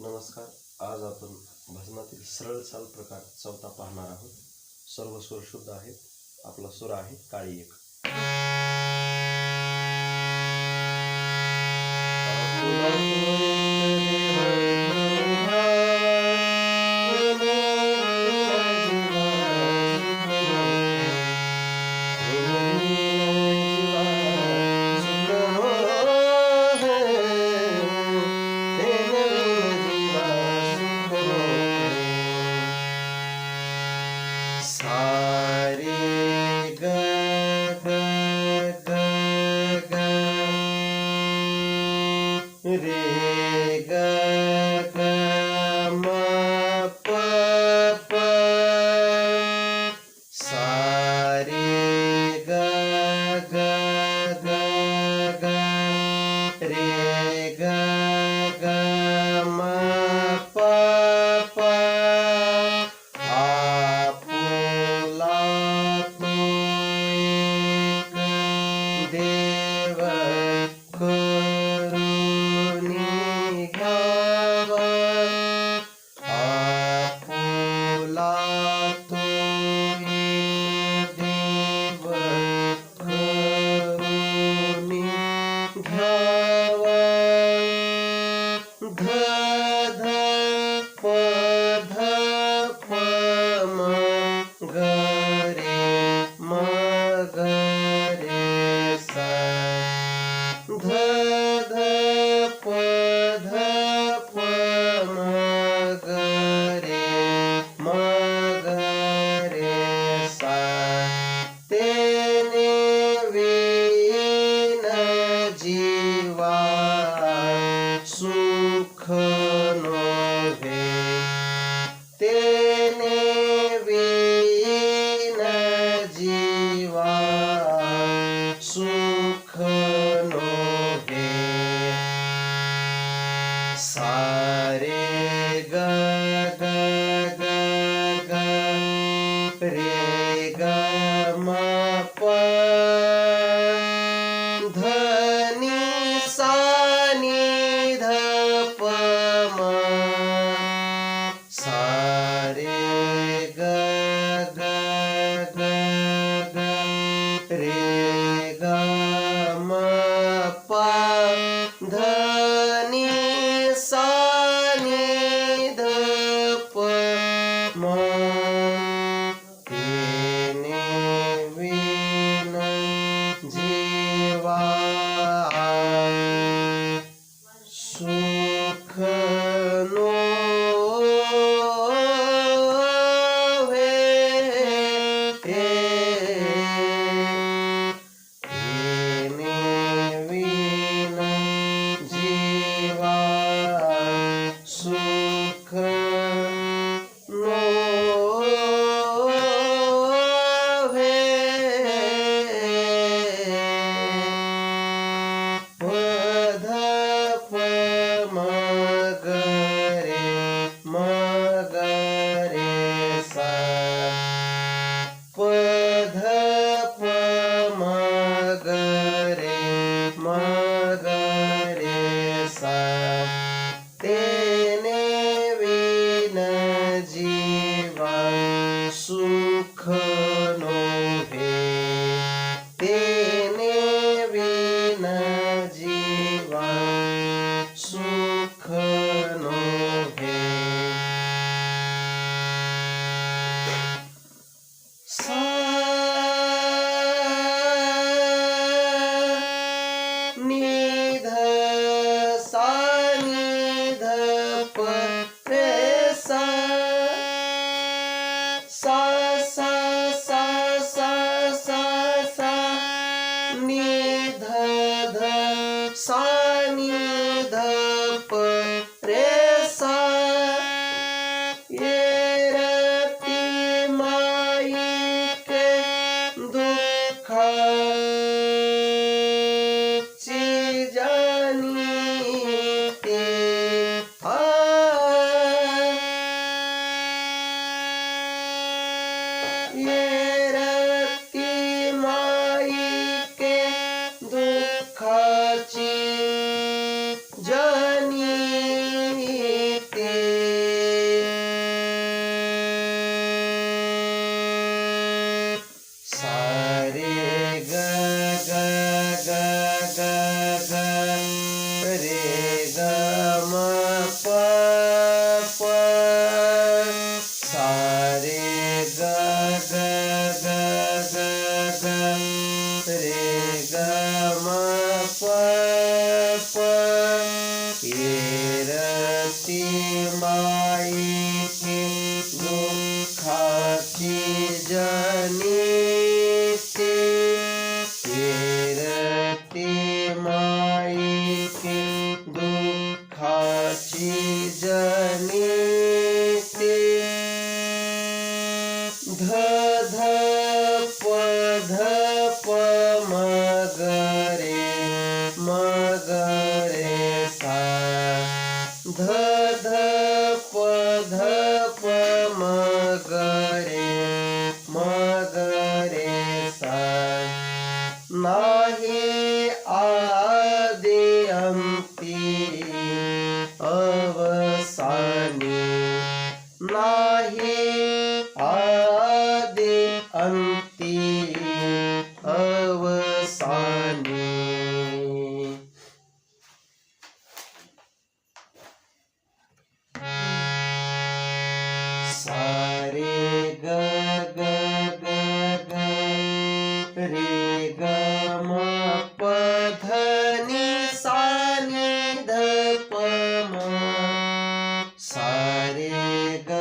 नमस्कार. आज आपण भजनातील सरळ चाल प्रकार चौथा पाहणार आहोत. सर्व सूर शुद्ध आहेत. आपला सूर आहे काळी एक. सारे ग ग ग ग रे ग ग म प प सारे ग ग ग ग रे ग ग म प प देव करुणी घ्यावा आपुला तोही देव करुणी घ्यावा ध ध प ध प म ग रे म ग रे सा ध ध प ध प म ग रे म ग रे सा तेने वीण जीवा सुख नोहे तेने वीण जीवा सुख नोहे सारे ग ग ग ग रे ग म प धनी सा नि ध प म सारे ग ग ग ग रे ग म प धनी सा नि ध प म तेने वीण जीवा सुख नोहे तेने वीण जीवा सुख नोहे प ध प म ग रे म ग रे सा प ध प म ग रे म ग रे सा तेने वीण जीवा सुख नोहे तेने वीण जीवा सुख जनिते ध ध प ध प म ग रे सा ध ध प ध प म ग रे सा नाही आदि अंती अवसानी नाही आदि अंती अवसानी सारे ग ग ग ग रे ग म प ध नि सा नि ध प म सारे ग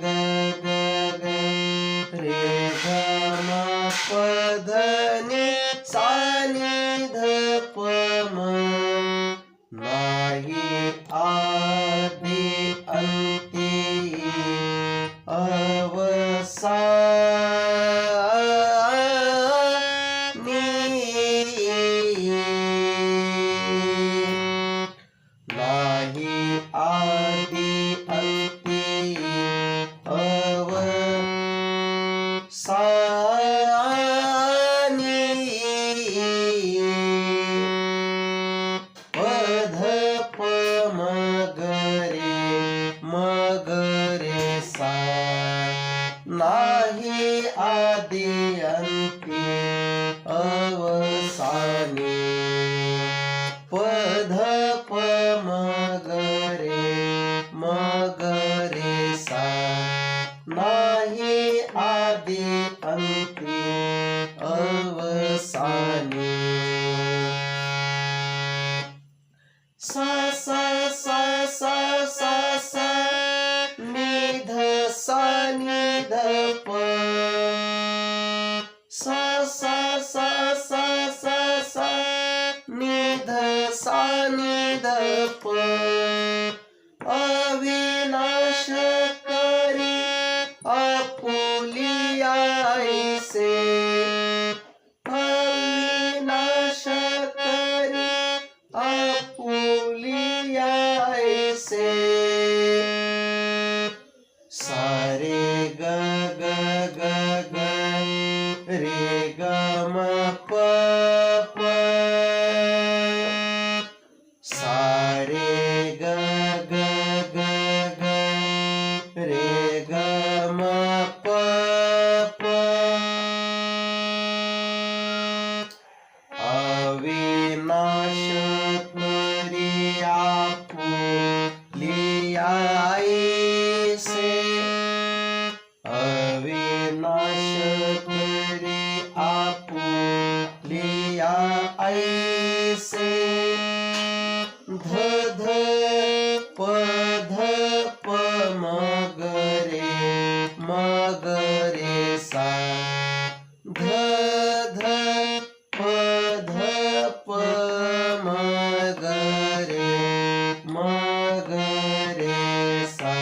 ग ग ग रे ग म प ध नि सा नि ध प म नाही आदि अंती अवसानी नाही आदि अंती अवसानी पध प म ग रे सा नाही आदि अंती अवसानी पध प म ग रे सा नाही आदि अंती अवसानी सा सा सा सा सा सा नि ध सा नि ध प सा सा सा सा सा सा नि ध सा नि ध प अविनाश करी आपुलिया ऐसे अविनाश करी आपुलिया ऐसे सारे ग ग ग ग रे ग म प प सारे ग ग ग ग रे ग म प प अविनाश करी आपुलिया ऐसे अविनाश करी आपुलिया ऐसे ध ध प ध प म ग रे सा ध ध प ध प म ग रे सा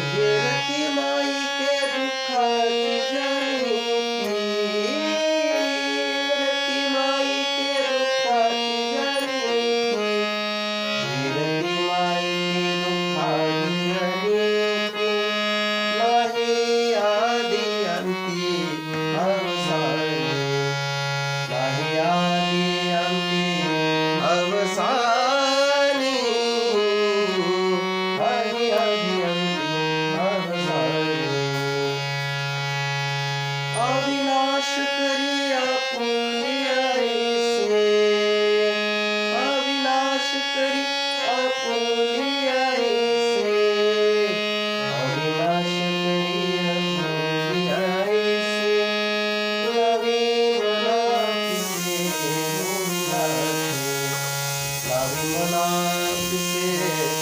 रती माई के दुखाची जाणीती रती माई के दुखाची जाणीती रती माई के दुखाची जाणीती नाही आदी अंती अवसानी नाही आदी अंती अवसानी नाही आदी अंती अवसानी अविनाश करी आपुलिया ऐसे अविनाश करी आपुलिया ऐसे अविनाश करी आपुलिया ऐसे लावी मना पिसे लावी मना पिसे